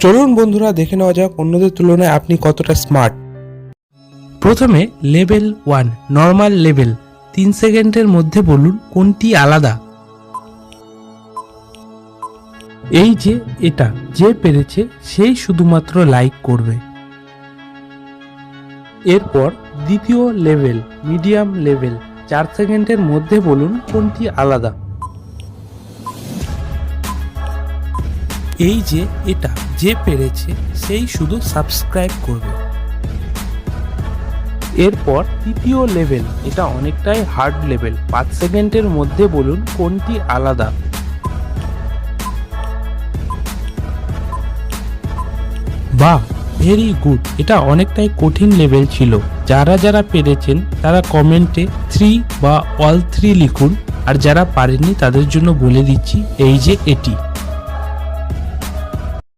চলুন বন্ধুরা দেখে নেওয়া যাক অন্যদের তুলনায় আপনি কতটা স্মার্ট। প্রথমে লেভেল 1 নর্মাল লেভেল, 3 সেকেন্ডের মধ্যে বলুন কোনটি আলাদা। এই যে এটা যে পেরেছে সেই শুধুমাত্র লাইক করবে। এরপর দ্বিতীয় লেভেল মিডিয়াম লেভেল, 4 সেকেন্ডের মধ্যে বলুন কোনটি আলাদা। এই যে এটা যে পেরেছে সেই শুধু সাবস্ক্রাইব করবে। এরপর তৃতীয় লেভেল, এটা অনেকটাই হার্ড লেভেল, 5 সেকেন্ডের মধ্যে বলুন কোনটি আলাদা। বাহ, ভেরি গুড। এটা অনেকটাই কঠিন লেভেল ছিল। যারা যারা পেরেছেন তারা কমেন্টে 3 বা অল 3 লিখুন, আর যারা পারেননি তাদের জন্য বলে দিচ্ছি এই যে এটি।